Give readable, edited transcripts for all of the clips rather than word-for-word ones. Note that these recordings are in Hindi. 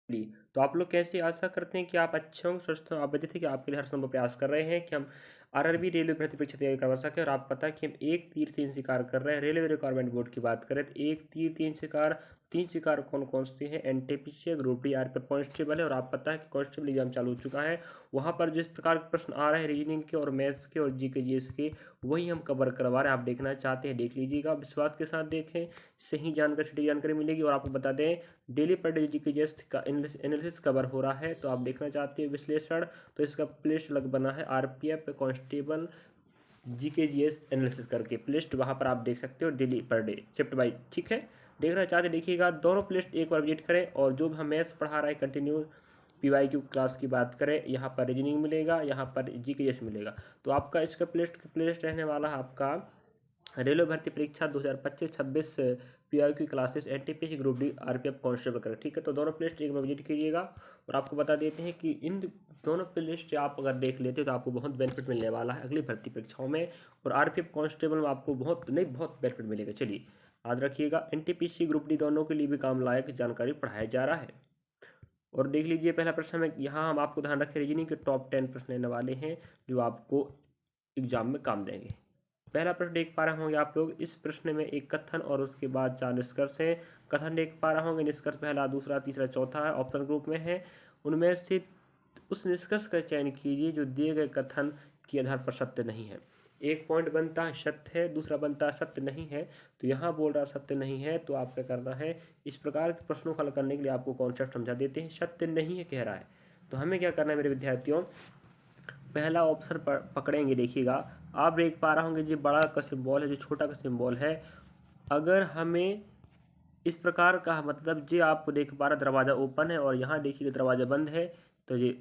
जी, तो आप लोग कैसे आशा करते हैं कि आप अच्छे होंगे, स्वस्थ हों। आप बताते थे कि आपके लिए हर संभव प्रयास कर रहे हैं कि हम आरआरबी रेलवे भर्ती परीक्षा तैयारी करवा सकें, और आप पता है कि हम एक तीर तीन शिकार कर रहे हैं। रेलवे रिक्वायरमेंट बोर्ड की बात करें तो एक तीर तीन शिकार कौन कौन से हैं? एनटीपीसी है, ग्रुप डी, आरपीएफ कांस्टेबल है, और आप पता है कि कांस्टेबल एग्जाम चालू हो चुका है। वहाँ पर जिस प्रकार के प्रश्न आ रहे हैं रीजनिंग के और मैथ्स के और जीके जीएस के, वही हम कवर करवा रहे हैं। आप देखना चाहते हैं देख लीजिएगा, विश्वास के साथ देखें, सही जानकारी सटीक जानकारी मिलेगी। और आपको बता दें, daily per day GK GS का एनालिसिस कवर हो रहा है। तो आप देखना चाहते हैं विश्लेषण, तो इसका प्लेलिस्ट अलग बना है, RPF constable GK GS analysis करके प्लेलिस्ट, वहाँ पर आप देख सकते हो daily per day shift wise. ठीक है, देखना चाहते देखिएगा, दोनों प्लेलिस्ट एक बार विजिट करें। और जो भी हम मैथ्स पढ़ा रहा है कंटिन्यू पीवाईक्यू क्लास की बात करें, यहाँ पर रीजनिंग मिलेगा, यहाँ पर जीके जीएस मिलेगा। तो आपका इसका प्लेलिस्ट रहने वाला है आपका रेलवे भर्ती परीक्षा 2025-26 पीआई की classes NTPC group D RPF constable कर। ठीक है, तो दोनों प्लेलिस्ट एक बार विजिट कीजिएगा। और आपको बता देते हैं कि इन दोनों प्लेलिस्ट आप अगर देख लेते हो तो आपको बहुत बेनिफिट मिलने वाला है अगली भर्ती परीक्षाओं में। और आरपीएफ कांस्टेबल में आपको बहुत बेनिफिट मिलेगा। चलिए याद रखिएगा, एनटीपीसी ग्रुप डी दोनों के लिए भी काम लायक जानकारी पढ़ाया जा रहा है। और देख लीजिए, पहला प्रश्न में यहाँ हम आपको ध्यान रखें, रीजनिंग के टॉप 10 प्रश्न लेने वाले हैं जो आपको एग्जाम में काम देंगे। पहला प्रश्न देख पा रहे होंगे आप लोग, इस प्रश्न में एक कथन और उसके बाद 4 निष्कर्ष हैं। कथन देख पा रहे होंगे, निष्कर्ष पहला, दूसरा, तीसरा, चौथा है, ऑप्शन ग्रुप में है। उनमें से उस निष्कर्ष का चयन कीजिए जो दिए गए कथन के आधार पर सत्य नहीं है। एक पॉइंट बनता है सत्य है, दूसरा बनता है सत्य नहीं है। तो यहाँ बोल रहा सत्य नहीं है, तो आप क्या करना है, इस प्रकार के प्रश्नों को हल करने के लिए आपको कॉन्सेप्ट समझा देते हैं। सत्य नहीं है कह रहा है, तो हमें क्या करना है मेरे विद्यार्थियों, पहला ऑप्शन पकड़ेंगे। देखिएगा, आप देख पा रहे होंगे जो बड़ा का सिंबल है, जो छोटा का सिंबल है, अगर हमें इस प्रकार का मतलब जी आपको देख पा रहा दरवाज़ा ओपन है और यहाँ देखिए दरवाज़ा बंद है, तो ये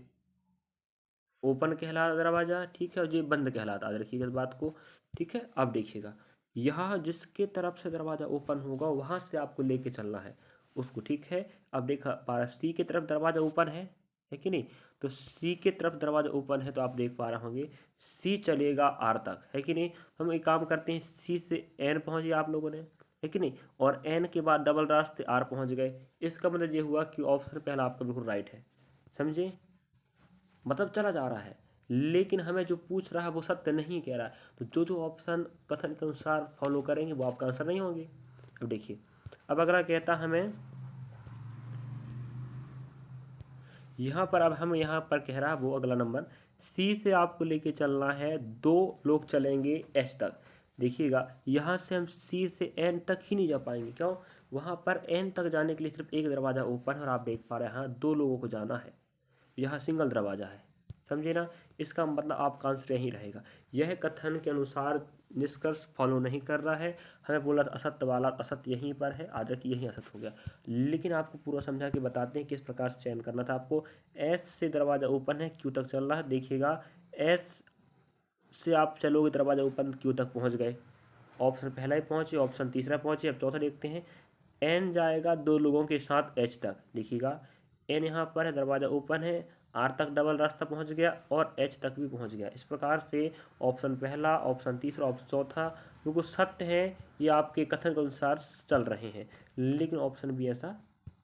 ओपन कहलाता दरवाज़ा, ठीक है, और ये बंद कहलाता। याद रखिएगा इस बात को। ठीक है, अब देखिएगा, यहाँ जिसके तरफ से दरवाज़ा ओपन होगा वहाँ से आपको लेके चलना है उसको। ठीक है, अब देखा पा रहा सी की तरफ दरवाज़ा ओपन है कि नहीं, तो सी के तरफ दरवाज़ा ओपन है, तो आप देख पा रहे होंगे सी चलेगा आर तक, है कि नहीं। हम एक काम करते हैं, सी से एन पहुँचे आप लोगों ने, है कि नहीं, और एन के बाद डबल रास्ते आर पहुँच गए। इसका मतलब ये हुआ कि ऑप्शन पहला आपका बिल्कुल राइट है। समझे, मतलब चला जा रहा है, लेकिन हमें जो पूछ रहा है वो सत्य नहीं कह रहा है। तो जो जो ऑप्शन कथन के अनुसार फॉलो करेंगे वो आपका आंसर नहीं होंगे। अब देखिए, अब अगला कहता हमें यहाँ पर, अब हम यहाँ पर कह रहा है वो अगला नंबर, सी से आपको लेके चलना है, दो लोग चलेंगे एच तक। देखिएगा, यहाँ से हम सी से एन तक ही नहीं जा पाएंगे। क्यों, वहाँ पर एन तक जाने के लिए सिर्फ एक दरवाज़ा ओपन है, और आप देख पा रहे हैं यहाँ दो लोगों को जाना है, यहाँ सिंगल दरवाज़ा है। समझे ना, इसका मतलब आपका आंसर यही रहेगा। यह कथन के अनुसार निष्कर्ष फॉलो नहीं कर रहा है। हमें बोला था असत्य वाला, असत्य यहीं पर है, आज कि यही असत्य हो गया। लेकिन आपको पूरा समझा के बताते हैं किस प्रकार से चयन करना था आपको। एस से दरवाज़ा ओपन है, क्यू तक चल रहा है। देखिएगा, एस से आप चलोगे दरवाज़ा ओपन, क्यू तक पहुँच गए, ऑप्शन पहला ही पहुँचे, ऑप्शन तीसरा पहुँचे। अब चौथा देखते हैं, एन जाएगा दो लोगों के साथ एच तक। देखिएगा, एन यहाँ पर है, दरवाज़ा ओपन है, आर तक डबल रास्ता पहुँच गया और एच तक भी पहुँच गया। इस प्रकार से ऑप्शन पहला, ऑप्शन तीसरा, ऑप्शन चौथा बिल्कुल सत्य है, ये आपके कथन के अनुसार चल रहे हैं, लेकिन ऑप्शन भी ऐसा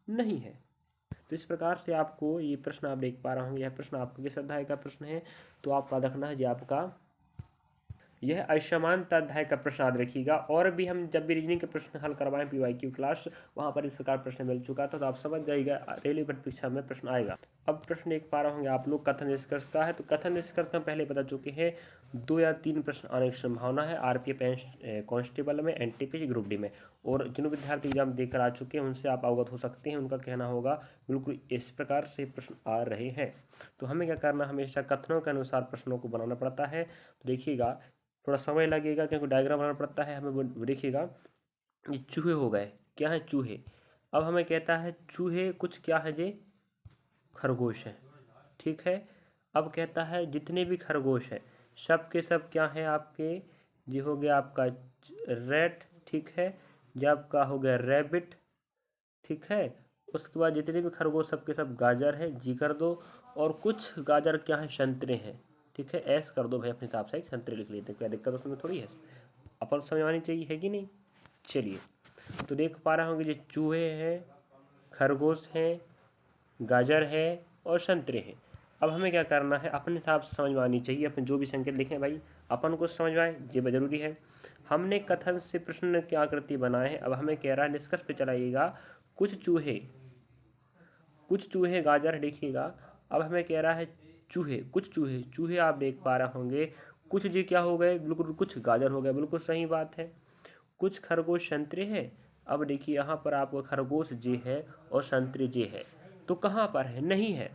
नहीं है। तो इस प्रकार से आपको ये प्रश्न आप देख पा रहे होंगे, यह प्रश्न आपके किस अध्याय का प्रश्न है, तो आपका रखना है जी आपका यह असमानता अध्याय का प्रश्न याद रखिएगा। और भी हम जब भी रीजनिंग के प्रश्न हल करवाएं पीवाईक्यू क्लास, वहाँ पर इस प्रकार प्रश्न मिल चुका था, तो आप समझ जाइएगा रेलवे परीक्षा में प्रश्न आएगा। अब प्रश्न देख पा रहे होंगे आप लोग, कथन निष्कर्ष का है। तो कथन निष्कर्ष हम पहले बता चुके हैं, 2 या 3 प्रश्न आने की संभावना है आरपीएफ कांस्टेबल में, एनटीपीसी ग्रुप डी में। और जिन विद्यार्थी एग्जाम देकर आ चुके हैं उनसे आप अवगत हो सकते हैं, उनका कहना होगा बिल्कुल इस प्रकार से प्रश्न आ रहे हैं। तो हमें क्या करना, हमेशा कथनों के अनुसार प्रश्नों को बनाना पड़ता है। तो देखिएगा, थोड़ा समय लगेगा क्योंकि डायग्राम बनाना पड़ता है हमें। देखिएगा, ये चूहे हो गए, क्या है, चूहे। अब हमें कहता है चूहे कुछ क्या है, ये खरगोश है। ठीक है, अब कहता है जितने भी खरगोश हैं सब के सब क्या है आपके, ये हो गया आपका रेट, ठीक है, ये आपका हो गया रैबिट, ठीक है। उसके बाद जितने भी खरगोश सब के सब गाजर है, जी कर दो। और कुछ गाजर क्या है, संतरे हैं, ठीक है, ऐस कर दो भाई अपने हिसाब से, संतरे लिख लेते हैं, क्या दिक्कत उसमें थोड़ी है, अपन समझ आनी चाहिए, है कि नहीं। चलिए, तो देख पा रहे होंगे जो चूहे हैं, खरगोश हैं, गाजर है और संतरे हैं। अब हमें क्या करना है, अपने हिसाब से समझ में आनी चाहिए। अपन जो भी संकेत लिखें भाई अपन को समझ में आए, ये जरूरी है। हमने कथन से प्रश्न की आकृति बनाए हैं। अब हमें कह रहा है निष्कर्ष पे चलाइएगा, कुछ चूहे गाजर देखिएगा। अब हमें कह रहा है कुछ चूहे आप देख पा रहे होंगे, कुछ जी क्या हो गए, बिल्कुल कुछ गाजर हो गए, बिल्कुल सही बात है। कुछ खरगोश संतरे हैं। अब देखिए यहाँ पर आपको खरगोश जे है और संतरे जे है, तो कहाँ पर है, नहीं है,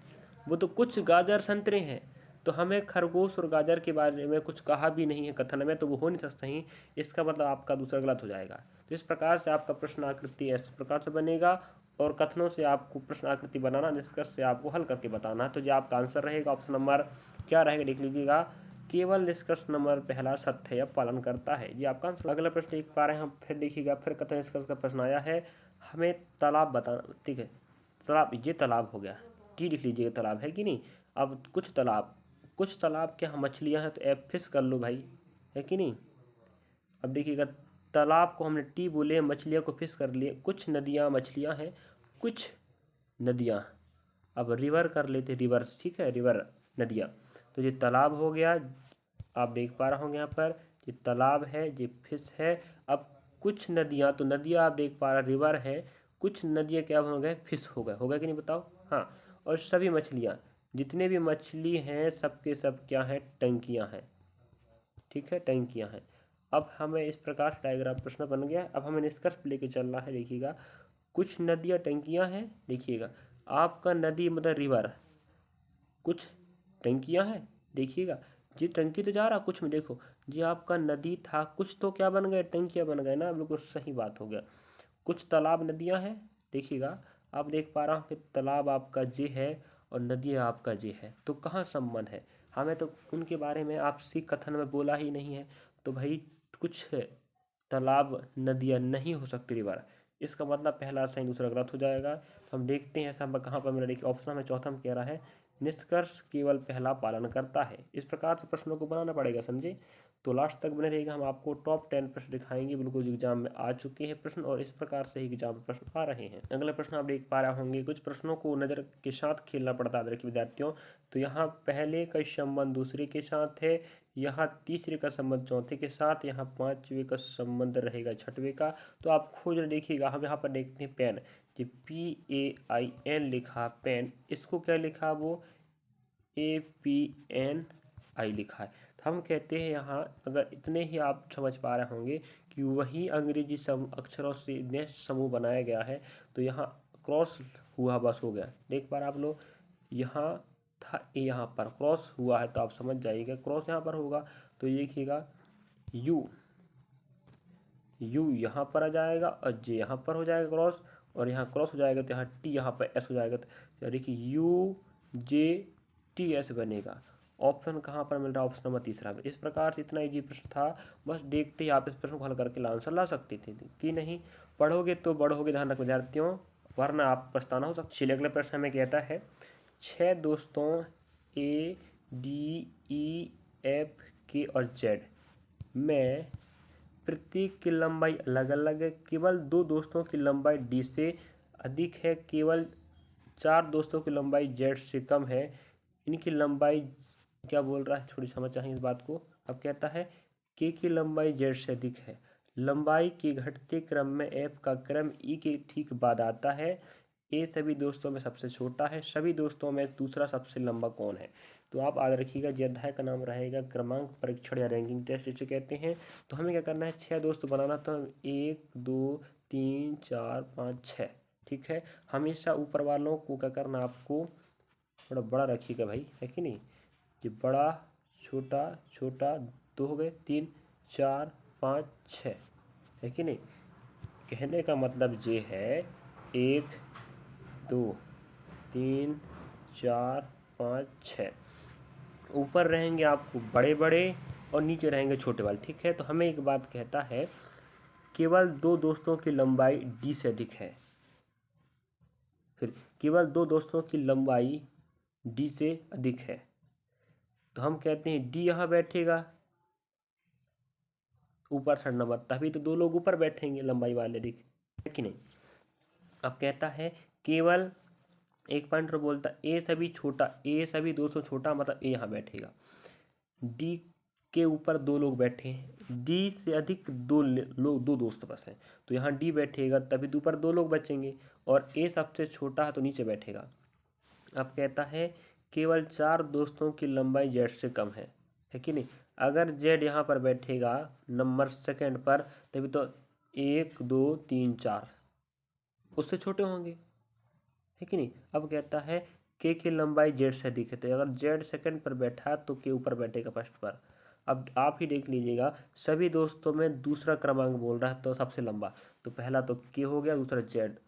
वो तो कुछ गाजर संतरे हैं। तो हमें खरगोश और गाजर के बारे में कुछ कहा भी नहीं है कथन में, तो वो हो नहीं सकता ही। इसका मतलब आपका दूसरा गलत हो जाएगा। तो इस प्रकार से आपका प्रश्न आकृति इस प्रकार से बनेगा, और कथनों से आपको प्रश्न आकृति बनाना, निष्कर्ष से आपको हल करके बताना। तो जो आपका आंसर रहेगा ऑप्शन नंबर क्या रहेगा देख लीजिएगा, केवल निष्कर्ष नंबर पहला सत्य या पालन करता है, ये आपका आंसर। अगला प्रश्न देख पा रहे हैं हम, फिर देखिएगा, फिर कथन निष्कर्ष का प्रश्न आया है। हमें तालाब बताना, ठीक है, तालाब, ये तालाब हो गया, टी लिख लीजिएगा, तालाब है कि नहीं। अब कुछ तालाब क्या मछलियां हैं, तो एफ फिश कर लो भाई, है कि नहीं। अब देखिएगा, तालाब को हमने टी बोले, मछलियां को फिश कर लिए, कुछ नदियां मछलियां हैं, कुछ नदियां। अब रिवर कर लेते, रिवर्स, ठीक है, रिवर नदियां। तो ये तालाब हो गया, आप देख पा रहे होंगे यहाँ पर, ये तालाब है, ये फिश है। अब कुछ नदियाँ, तो नदियाँ आप देख पा रहे, रिवर है, कुछ नदियाँ क्या हो गए, फिश हो गए कि नहीं बताओ। हाँ, और सभी मछलियाँ, जितने भी मछली हैं सबके सब क्या हैं, टंकियाँ हैं, ठीक है, टंकियाँ हैं। अब हमें इस प्रकार से डायग्राम प्रश्न बन गया। अब हमें निष्कर्ष पे लेके चलना है। देखिएगा, कुछ नदियाँ टंकियाँ हैं, देखिएगा आपका नदी मतलब रिवर, कुछ टंकियाँ हैं, देखिएगा जी टंकी तो जा रहा कुछ में, देखो जी आपका नदी था, कुछ तो क्या बन गए, टंकियाँ बन गए ना, बिल्कुल सही बात हो गया। कुछ तालाब नदियाँ हैं, देखिएगा आप देख पा रहा हूँ कि तालाब आपका जे है और नदी आपका जे है, तो कहाँ संबंध है, हमें तो उनके बारे में आपसी कथन में बोला ही नहीं है। तो भाई कुछ तालाब नदियाँ नहीं हो सकती रिवर, इसका मतलब पहला सही दूसरा गलत हो जाएगा। तो हम देखते हैं ऐसा कहाँ पर मिला, देखिए ऑप्शन में चौथा में कह रहा है निष्कर्ष केवल पहला पालन करता है। इस प्रकार से प्रश्नों को बनाना पड़ेगा, समझे। तो लास्ट तक बने रहेगा, हम आपको टॉप 10 प्रश्न दिखाएंगे, बिल्कुल एग्जाम में आ चुके हैं प्रश्न, और इस प्रकार से ही एग्जाम में प्रश्न आ रहे हैं। अगला प्रश्न आप देख पा रहे होंगे, कुछ प्रश्नों को नज़र के साथ खेलना पड़ता है विद्यार्थियों। तो यहाँ पहले का संबंध दूसरे के साथ है, यहाँ तीसरे का संबंध चौथे के साथ, यहाँ पांचवे का संबंध रहेगा छठवें का। तो आप खोज देखिएगा, हम यहाँ पर देखते हैं पेन, जो PAIN लिखा पेन, इसको क्या लिखा, वो APNI लिखा है। तो हम कहते हैं यहाँ, अगर इतने ही आप समझ पा रहे होंगे कि वही अंग्रेजी अक्षरों से नेक्स्ट समूह बनाया गया है, तो यहाँ क्रॉस हुआ, बस हो गया। देख पा रहे आप लोग, यहाँ था यहाँ पर क्रॉस हुआ है, तो आप समझ जाइएगा क्रॉस यहाँ पर होगा। तो देखिएगा यू यहाँ पर आ जाएगा और जे यहाँ पर हो जाएगा क्रॉस, और यहाँ क्रॉस हो जाएगा, तो यहाँ टी यहाँ पर एस हो जाएगा। तो देखिए UJTS बनेगा। ऑप्शन कहाँ पर मिल रहा है, ऑप्शन नंबर तीसरा में। इस प्रकार से इतना इजी प्रश्न था, बस देखते ही आप इस प्रश्न को हल करके आंसर ला सकते थे कि नहीं। पढ़ोगे तो बढ़ोगे, ध्यान रखो विद्यार्थियों, वरना आप पछताना हो सकता। चलिए अगला प्रश्न हमें कहता है, 6 दोस्तों ADEFK और Z में प्रत्येक की लंबाई अलग अलग है, केवल 2 दोस्तों की लंबाई D से अधिक है, केवल 4 दोस्तों की लंबाई Z से कम है। इनकी लंबाई क्या बोल रहा है, थोड़ी समझ चाहिए इस बात को। अब कहता है K की लंबाई Z से अधिक है, लंबाई के घटते क्रम में F का क्रम E के ठीक बाद आता है। A सभी दोस्तों में सबसे छोटा है, सभी दोस्तों में दूसरा सबसे लंबा कौन है। तो आप याद रखिएगा, ये अध्याय का नाम रहेगा क्रमांक परीक्षण या रैंकिंग टेस्ट जिसे कहते हैं। तो हमें क्या करना है, 6 दोस्त बनाना। तो हम 1 2 3 4 5 6, ठीक है। हमेशा ऊपर वालों को क्या करना, आपको थोड़ा बड़ा रखिएगा भाई, है कि नहीं। ये बड़ा छोटा छोटा, 2 हो गए, 3 4 5 6, है कि नहीं। कहने का मतलब ये है 1 2 3 4 5 6, ऊपर रहेंगे आपको बड़े बड़े और नीचे रहेंगे छोटे वाले, ठीक है। तो हमें एक बात कहता है, केवल 2 दोस्तों की लंबाई D से अधिक है, फिर केवल 2 दोस्तों की लंबाई D से अधिक है, तो हम कहते हैं D यहाँ बैठेगा ऊपर 6 नंबर, तभी तो 2 लोग ऊपर बैठेंगे लंबाई वाले, अधिक, है कि नहीं। अब कहता है केवल एक पॉइंटर बोलता है ए सभी छोटा, ए सभी 200 छोटा, मतलब ए यहाँ बैठेगा। डी के ऊपर 2 लोग बैठे हैं, डी से अधिक 2 लोग, 2 दोस्त बस हैं, तो यहाँ डी बैठेगा, तभी तो ऊपर 2 लोग बचेंगे, और ए सबसे छोटा है तो नीचे बैठेगा। अब कहता है केवल 4 दोस्तों की लंबाई जेड से कम है कि नहीं। अगर जेड यहाँ पर बैठेगा नंबर सेकंड पर, तभी तो 1 2 3 4 उससे छोटे होंगे, है कि नहीं। अब कहता है के की लंबाई जेड से अधिक है, तो अगर जेड सेकंड पर बैठा तो के ऊपर बैठेगा फर्स्ट पर। अब आप ही देख लीजिएगा, सभी दोस्तों में दूसरा क्रमांक बोल रहा है तो सबसे लंबा, तो पहला तो के हो गया, दूसरा जेड,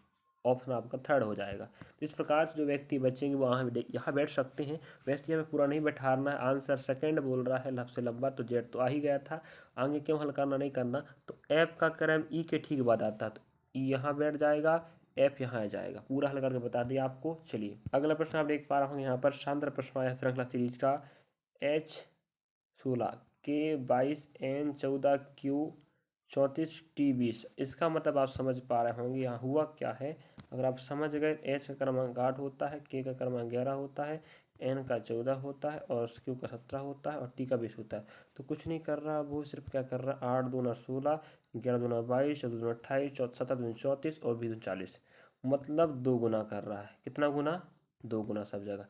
ऑप्शन आपका थर्ड हो जाएगा। तो इस प्रकार से जो व्यक्ति बचेंगे वो यहाँ बैठ सकते हैं। वैसे हमें पूरा नहीं बैठाना है, आंसर सेकंड बोल रहा है सबसे लंबा, तो जेड तो आ ही गया था, आगे क्यों हल करना, नहीं करना। तो एफ का क्रम ई के ठीक बाद आता है, तो ई यहाँ बैठ जाएगा, एफ यहाँ आ जाएगा। पूरा हल करके बता दिया आपको। चलिए अगला प्रश्न आप देख पा रहे होंगे यहाँ पर, शानदार प्रश्न आया श्रृंखला सीरीज का। H16 K22 N14 Q34 T20, इसका मतलब आप समझ पा रहे होंगे यहाँ हुआ क्या है। अगर आप समझ गए, H का क्रमांक 8 होता है, K का क्रमांक 11 होता है, N का 14 होता है, और Q का 17 होता है, और T का 20 होता है। तो कुछ नहीं कर रहा वो, सिर्फ क्या कर रहा है, 8 दूना 16, 11 दूना 22, 14 दूना 28, 17 दूना 34 और 20 दूना 40, मतलब 2 गुना कर रहा है। कितना गुना, 2 गुना सब जगह।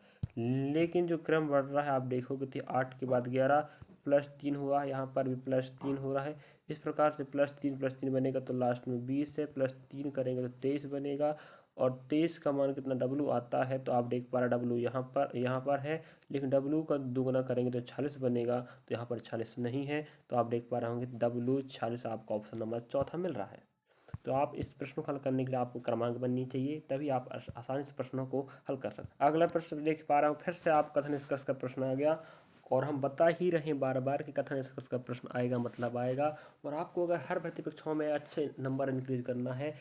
लेकिन जो क्रम बढ़ रहा है आप देखोगे तो 8 के बाद 11 प्लस 3 हुआ, यहाँ पर भी प्लस 3 हो रहा है। इस प्रकार से प्लस 3 बनेगा तो लास्ट में 20 है, प्लस 3 करेंगे तो 23 बनेगा, और 23 का मान कितना डब्लू आता है, तो आप देख पा रहे डब्लू यहाँ पर है, लेकिन डब्लू का दोगुना करेंगे तो 46 बनेगा, तो यहाँ पर 46 नहीं है, तो आप देख पा रहे होंगे डब्लू 46 आपका ऑप्शन नंबर चौथा मिल रहा है। तो आप इस प्रश्न को हल करने के लिए आपको क्रमांक बननी चाहिए, तभी आप आसानी से प्रश्नों को हल कर सकते। अगला प्रश्न देख पा रहा हूँ, फिर से आप कथन निष्कर्ष का प्रश्न आ गया, और हम बता ही रहे हैं बार बार कि कथन निष्कर्ष का प्रश्न आएगा मतलब आएगा। और आपको अगर हर भर्ती परीक्षाओं में अच्छे नंबर इंक्रीज करना है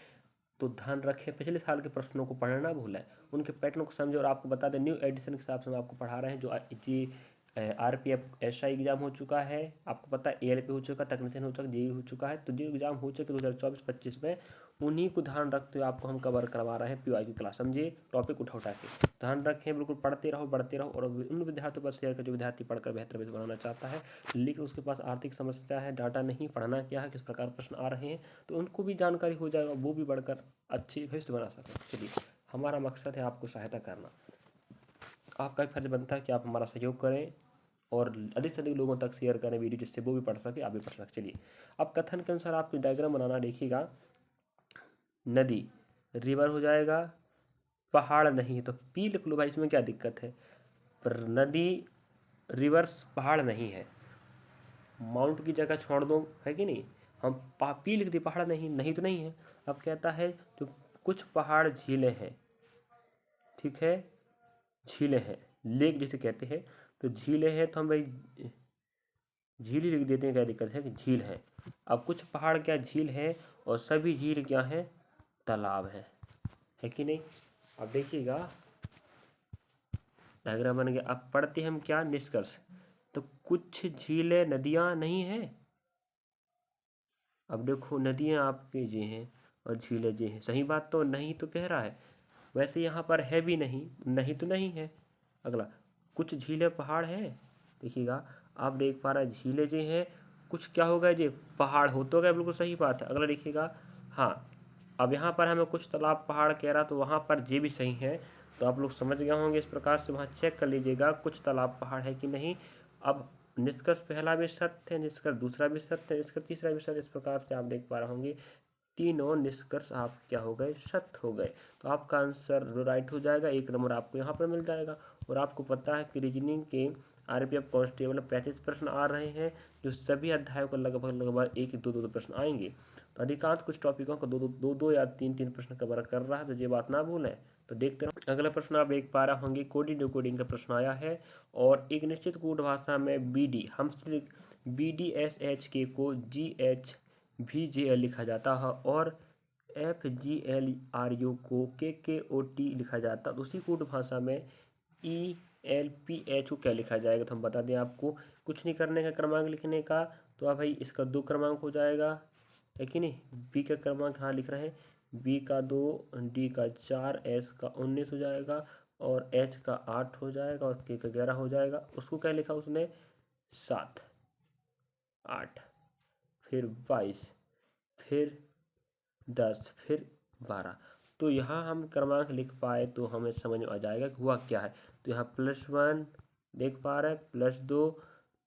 तो ध्यान रखें पिछले साल के प्रश्नों को पढ़ना ना भूलें, उनके पैटर्न को समझें। और आपको बता दें न्यू एडिशन के हिसाब से हम आपको पढ़ा रहे हैं। जो जी आरपीएफ एसआई एग्जाम हो चुका है, आपको पता है एएलपी हो चुका, तकनीशियन हो चुका, जेई हो चुका है, तो जो एग्जाम हो चुके 2024-25 में, उन्हीं को ध्यान रखते हुए आपको हम कवर करवा रहे हैं पीवाई की क्लास। समझिए, टॉपिक उठा के ध्यान रखें, बिल्कुल पढ़ते रहो बढ़ते रहो। और उन विद्यार्थियों पर शेयर कर जो विद्यार्थी पढ़कर बेहतर भविष्य बनाना चाहता है, लेकिन उसके पास आर्थिक समस्या है, डाटा नहीं, पढ़ना क्या है, किस प्रकार प्रश्न आ रहे हैं, तो उनको भी जानकारी हो जाएगा, वो भी बढ़कर अच्छी भविष्य बना सकें। चलिए, हमारा मकसद है आपको सहायता करना। आपका भी फर्ज बनता है कि आप हमारा सहयोग करें और अधिक से अधिक लोगों तक शेयर करें वीडियो, जिससे वो भी पढ़ सके, आप भी पढ़ सके। चलिए, अब कथन के अनुसार आपको डायग्राम बनाना, देखिएगा। नदी रिवर हो जाएगा, पहाड़ नहीं है तो पी लिख लो भाई, इसमें क्या दिक्कत है। पर नदी रिवर्स पहाड़ नहीं है, माउंट की जगह छोड़ दो, है कि नहीं। हम पी लिख दिए, पहाड़ नहीं, नहीं तो नहीं है। अब कहता है जो कुछ पहाड़ झीलें हैं, ठीक है, झीलें हैं, लेक जिसे कहते हैं, तो झीलें हैं तो हम भाई झील ही लिख देते हैं, क्या दिक्कत है कि झील है। अब कुछ पहाड़ क्या झील है, और सभी झील क्या है, तालाब है कि नहीं। अब देखिएगा डायग्राम बन गया। अब पढ़ते हम क्या निष्कर्ष, तो कुछ झीलें नदियां नहीं है। अब देखो नदियां आपके ये हैं और झीलें ये हैं, सही बात तो नहीं तो कह रहा है, वैसे यहाँ पर है भी नहीं, नहीं तो नहीं है। अगला कुछ झीलें पहाड़ है, देखिएगा आप देख पा रहे हैं झीलें जो हैं, कुछ क्या हो गया जी, पहाड़ हो तो गए, बिल्कुल सही बात है। अगला देखिएगा, हाँ अब यहाँ पर हमें कुछ तालाब पहाड़ कह रहा, तो वहाँ पर जे भी सही है, तो आप लोग समझ गए होंगे। इस प्रकार से वहाँ चेक कर लीजिएगा कुछ तालाब पहाड़ है कि नहीं। अब निष्कर्ष पहला भी सत्य है, निष्कर्ष दूसरा भी सत्य है, निष्कर्ष तीसरा भी सत्य। इस प्रकार से आप देख पा रहे होंगे तीनों निष्कर्ष आप क्या हो गए, सत्य हो गए। तो आपका आंसर राइट हो जाएगा, 1 नंबर आपको यहाँ पर मिल जाएगा। और आपको पता है कि रीजनिंग के आरपीएफ कांस्टेबल 35 प्रश्न आ रहे हैं, जो सभी अध्यायों को लगभग एक दो प्रश्न आएंगे। तो अधिकांश कुछ टॉपिकों को दो या तीन प्रश्न कवर कर रहा है, तो ये बात ना भूलें। तो देखते रहो, अगला प्रश्न आप देख पा रहे होंगे कोडिंग डिकोडिंग का प्रश्न आया है। और एक निश्चित कोड भाषा में BD हम BDSHK को GHVJL लिखा जाता है, और FGLRU को KKOT लिखा जाता है। उसी कोड भाषा में ELPH को क्या लिखा जाएगा, तो हम बता दें आपको, कुछ नहीं करने का, क्रमांक लिखने का। तो आप भाई इसका 2 क्रमांक हो जाएगा, है कि नहीं। बी का क्रमांक हाँ लिख रहे हैं, बी का 2, डी का 4, एस का 19 हो जाएगा और एच का 8 हो जाएगा और के का 11 हो जाएगा। उसको क्या लिखा उसने 7, 8, फिर 22, फिर 10, फिर 12। तो यहाँ हम क्रमांक लिख पाए तो हमें समझ में आ जाएगा कि हुआ क्या है। तो यहाँ +1 देख पा रहे हैं, +2,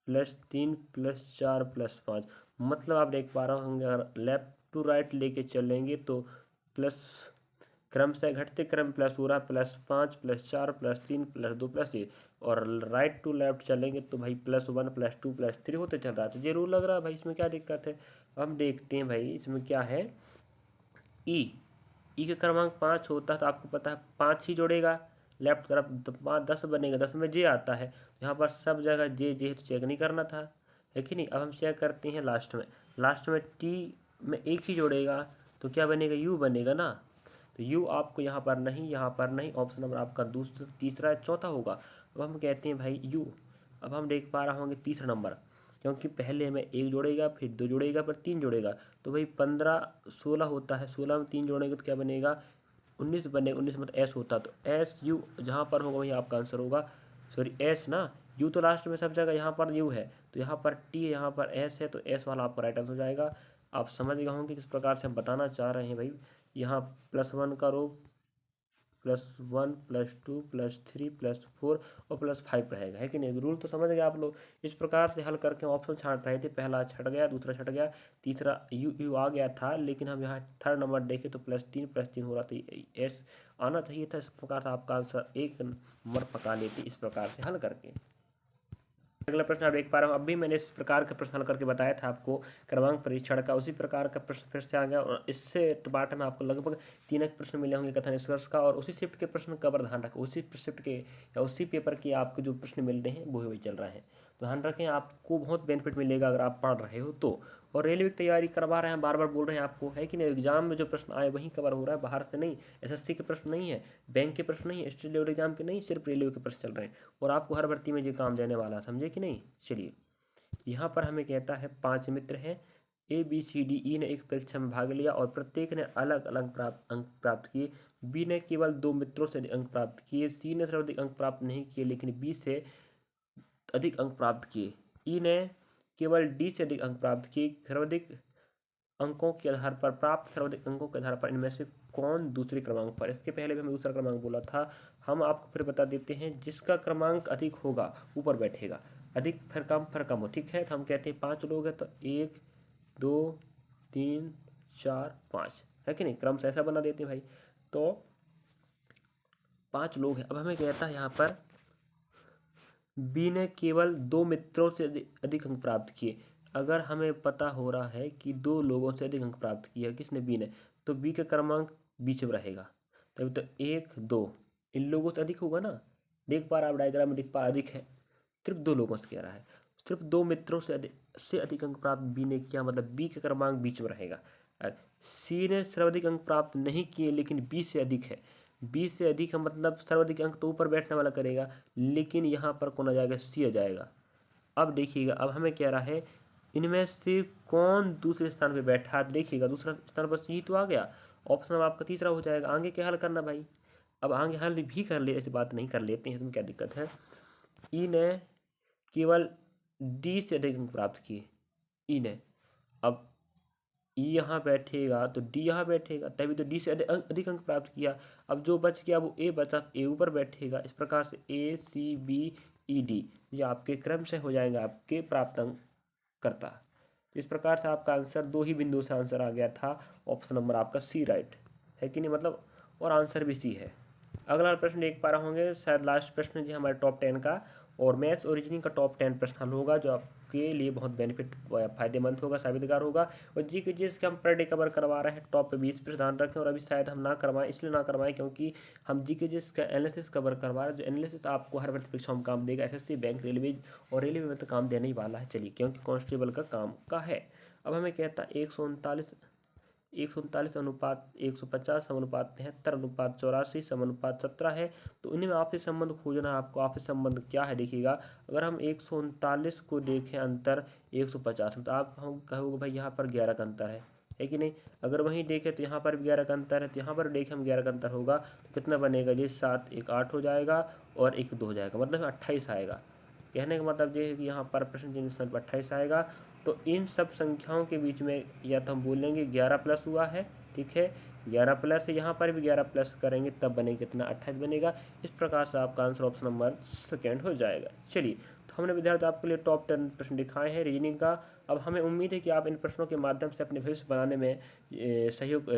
+3, +4, +5, मतलब आप देख पा रहे होंगे अगर लेफ्ट टू राइट लेके चलेंगे तो प्लस क्रम से घटते क्रम प्लस हो रहा है, +5, +4, +3, +2, +3, और राइट टू लेफ्ट चलेंगे तो भाई +1, +2, +3 होते चल रहा है। तो ये रूल लग रहा है भाई, इसमें क्या दिक्कत है। हम देखते हैं भाई इसमें क्या है। ई का क्रमांक 5 होता है तो आपको पता है 5 ही जोड़ेगा, लेफ्ट तरफ 10 बनेगा, 10 में जे आता है, यहाँ पर सब जगह जे चेक नहीं करना था, है कि नहीं। अब हम चेक करते हैं लास्ट में टी में एक ही जोड़ेगा तो क्या बनेगा, यू बनेगा ना। तो यू आपको यहाँ पर नहीं, ऑप्शन नंबर आपका दूसरा, तीसरा, चौथा होगा। अब हम कहते हैं भाई यू। अब हम देख पा रहे होंगे तीसरा नंबर, क्योंकि पहले में एक जोड़ेगा, फिर 2 जोड़ेगा, फिर 3 जोड़ेगा, तो भाई 15, 16 होता है। 16 में 3 जोड़ेंगे तो क्या बनेगा, 19 बनेगा। 19 मतलब एस होता, तो एस यू जहाँ पर होगा वहीं आपका आंसर होगा। सॉरी एस ना, यू तो लास्ट में सब जगह, यहाँ पर यू है तो यहाँ पर टी है, यहाँ पर एस है, तो एस वाला आपका राइट आंसर हो जाएगा। आप समझ गए होंगे किस प्रकार से हम बताना चाह रहे हैं भाई। यहाँ +1 करो, +1, +2, +3, +4 और +5 रहेगा, है कि नहीं। रूल तो समझ गए आप लोग। इस प्रकार से हल करके ऑप्शन छांट रहे थे, पहला छट गया, दूसरा छट गया, तीसरा यू आ गया था, लेकिन हम यहाँ थर्ड नंबर देखें तो +3 हो रहा था, एस आना चाहिए था। इस प्रकार से आपका आंसर 1 नंबर पका लेते इस प्रकार से हल करके। अगला प्रश्न आप देख पा रहे हो, अब भी मैंने इस प्रकार का प्रश्न हल करके बताया था आपको क्रमांक परीक्षण का, उसी प्रकार का प्रश्न फिर से आ गया और इससे पाठ में आपको लगभग 3 प्रश्न मिले होंगे कथन निष्कर्ष का, और उसी शिफ्ट के प्रश्न का ध्यान रखें, उसी शिफ्ट के या उसी पेपर के आपको जो प्रश्न मिल रहे हैं वही चल रहे हैं। तो ध्यान रखें, आपको बहुत बेनिफिट मिलेगा अगर आप पढ़ रहे हो तो। और रेलवे की तैयारी करवा रहे हैं, बार बार बोल रहे हैं आपको, है कि नहीं। एग्जाम में जो प्रश्न आए वही कवर हो रहा है, बाहर से नहीं। एसएससी के प्रश्न नहीं है, बैंक के प्रश्न नहीं है, स्टेट लेवल एग्जाम के नहीं, सिर्फ रेलवे के प्रश्न चल रहे हैं और आपको हर भर्ती में ये काम देने वाला है, समझे कि नहीं। चलिए, यहाँ पर हमें कहता है 5 मित्र हैं, ए बी सी डी। ई ने एक परीक्षा में भाग लिया और प्रत्येक ने अलग अलग अंक प्राप्त किए। बी ने केवल 2 मित्रों से अंक प्राप्त किए। सी ने सर्वाधिक अंक प्राप्त नहीं किए लेकिन बी से अधिक अंक प्राप्त किए। ई ने केवल डी से अधिक अंक प्राप्त किए। सर्वाधिक अंकों के आधार पर, प्राप्त सर्वाधिक अंकों के आधार पर इनमें से कौन दूसरे क्रमांक पर। इसके पहले भी हमें दूसरा क्रमांक बोला था, हम आपको फिर बता देते हैं। जिसका क्रमांक अधिक होगा ऊपर बैठेगा, अधिक फिर कम हो, ठीक है। तो हम कहते हैं 5 लोग हैं तो 1, 2, 3, 4, 5, है कि नहीं, क्रम से ऐसा बना देते हैं भाई। तो 5 लोग हैं। अब हमें कहता है यहाँ पर बी ने केवल 2 मित्रों से अधिक अंक प्राप्त किए। अगर हमें पता हो रहा है कि 2 लोगों से अधिक अंक प्राप्त किया, किसने, बी ने, तो बी का क्रमांक बीच में रहेगा, तभी तो 1, 2 इन लोगों से अधिक होगा ना। देख पा रहा आप डायग्राम में, देख पा अधिक है, सिर्फ 2 लोगों से कह रहा है, सिर्फ 2 मित्रों से अधिक अंक प्राप्त बी ने किया, मतलब बी का क्रमांक बीच में रहेगा। सी ने सर्वाधिक अंक प्राप्त नहीं किए लेकिन बी से अधिक है। बी से अधिक है मतलब सर्वाधिक अंक तो ऊपर बैठने वाला करेगा, लेकिन यहाँ पर कौन आ जाएगा, सी आ जाएगा। अब देखिएगा, अब हमें कह रहा है इनमें से कौन दूसरे स्थान पे बैठा। देखिएगा दूसरा स्थान पर सी तो आ गया, ऑप्शन अब आपका तीसरा हो जाएगा। आगे क्या हल करना भाई, अब आगे हल भी कर ले, ऐसी बात नहीं, कर लेते हैं, इसमें क्या दिक्कत है। ई ने केवल डी से अधिक अंक प्राप्त किए, ई ने, अब ई यहाँ बैठेगा तो डी यहाँ बैठेगा, तभी तो डी से अधिक अंक प्राप्त किया। अब जो बच गया वो ए बचा, ए ऊपर बैठेगा। इस प्रकार से ए सी बी ई डी ये आपके क्रम से हो जाएगा आपके प्राप्त अंक करता। इस प्रकार से आपका आंसर 2 ही बिंदु से आंसर आ गया था, ऑप्शन नंबर आपका सी राइट है कि नहीं, मतलब और आंसर भी सी है। अगला प्रश्न देख पा रहे होंगे, शायद लास्ट प्रश्न जी हमारे टॉप 10 का, और मैथ्स और रीजनिंग का टॉप 10 प्रश्न हल होगा, जो आपके लिए बहुत बेनिफिट फायदेमंद होगा, साबितकार होगा। और जी के जिसके हम पर डे कवर करवा रहे हैं, टॉप पे 20 प्रश्न ध्यान रखें। और अभी शायद हम ना करवाएं, इसलिए ना करवाएं क्योंकि हम जी के जिसका एनालिसिस कवर करवा रहे हैं, जो एनालिसिस आपको हर भर्ती परीक्षाओं में काम देगा, एसएससी, बैंक, रेलवे और रेलवे में तो काम देने ही वाला है। चलिए, क्योंकि कांस्टेबल का काम का है। अब हमें कहता है 139 अनुपात 150 समानुपात 73 अनुपात 84 समानुपात 17 है। तो इनमें आपसी संबंध खोजना है आपको। आपसी संबंध क्या है देखिएगा, अगर हम 139 को देखें अंतर 150 में, तो आप हम कहोगे भाई यहाँ पर 11 का अंतर है, है कि नहीं। अगर वहीं देखें तो यहाँ पर भी 11 का अंतर है, तो यहाँ पर देखें हम 11 का अंतर होगा तो कितना बनेगा जी, 7 1 8 हो जाएगा और 1 2 हो जाएगा, मतलब 28 आएगा। कहने का मतलब ये है कि यहाँ पर प्रश्न चिन्ह स्थान पर 28 आएगा। तो इन सब संख्याओं के बीच में या तो हम बोलेंगे 11 प्लस हुआ है, ठीक है, 11 प्लस है, यहाँ पर भी 11 प्लस करेंगे तब बनेगा कितना, 28 बनेगा। इस प्रकार से आपका आंसर ऑप्शन नंबर सेकेंड हो जाएगा। चलिए, तो हमने विद्यार्थी आपके लिए टॉप 10 प्रश्न दिखाए हैं रीजनिंग का। अब हमें उम्मीद है कि आप इन प्रश्नों के माध्यम से अपने भविष्य बनाने में सहयोग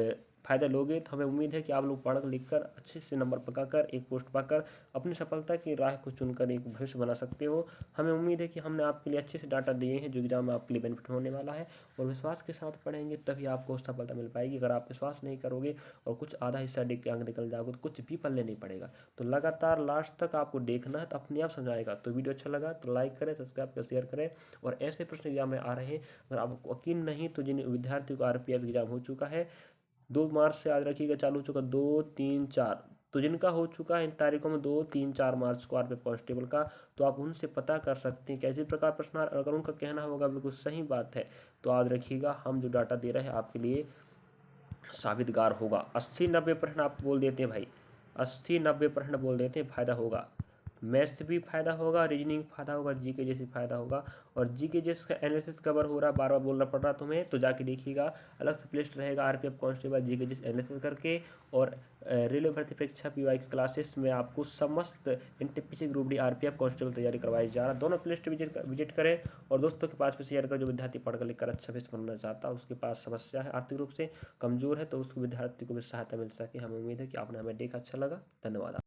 फ़ायदा लोगे। तो हमें उम्मीद है कि आप लोग पढ़ लिख कर अच्छे से नंबर पकाकर एक पोस्ट पाकर अपनी सफलता की राह को चुनकर एक भविष्य बना सकते हो। हमें उम्मीद है कि हमने आपके लिए अच्छे से डाटा दिए हैं जो एग्जाम में आपके लिए बेनिफिट होने वाला है, और विश्वास के साथ पढ़ेंगे तभी आपको सफलता मिल पाएगी। अगर आप विश्वास नहीं करोगे और कुछ आधा हिस्सा देख के आगे निकल जाओगे तो कुछ भी पल्ले नहीं पड़ेगा। तो लगातार लास्ट तक आपको देखना है, तो अपने आप समझाएगा। तो वीडियो अच्छा लगा तो लाइक करें, सब्सक्राइब करें, शेयर करें। और ऐसे प्रश्न एग्जाम में आ रहे हैं, अगर आपको यकीन नहीं तो जिन विद्यार्थियों का RPF एग्जाम हो चुका है 2 मार्च से याद रखिएगा चालू हो चुका, 2 3 4, तो जिनका हो चुका है इन तारीखों में 2 3 4 मार्च को RPF कांस्टेबल का, तो आप उनसे पता कर सकते हैं कैसे प्रकार प्रश्न अगर उनका कहना होगा बिल्कुल सही बात है तो याद रखिएगा हम जो डाटा दे रहे हैं आपके लिए साबितगार होगा। 80-90 प्रश्न आप बोल देते हैं भाई, 80-90 प्रश्न बोल देते हैं, फायदा होगा। मैथ्स से भी फायदा होगा, रीजनिंग फायदा होगा, जीके जैसे फायदा होगा। और जीके जिसका एनालिसिस कवर हो रहा है, बार बार बोलना पड़ रहा तुम्हें, तो जाके देखिएगा अलग से प्लेलिस्ट रहेगा RPF कांस्टेबल जीके जिस एनालिसिस करके। और रेलवे भर्ती परीक्षा PY की क्लासेस में आपको समस्त NTPC group D RPF constable तैयारी करवाई जा रहा है। दोनों प्लेलिस्ट विजिट करें और दोस्तों के पास भी शेयर करें। जो विद्यार्थी पढ़कर लिखकर अच्छा भी बनना चाहता है, उसके पास समस्या है, आर्थिक रूप से कमजोर है, तो उसको विद्यार्थी को भी सहायता मिल सके। हमें उम्मीद है कि आपने हमें देखा, अच्छा लगा। धन्यवाद।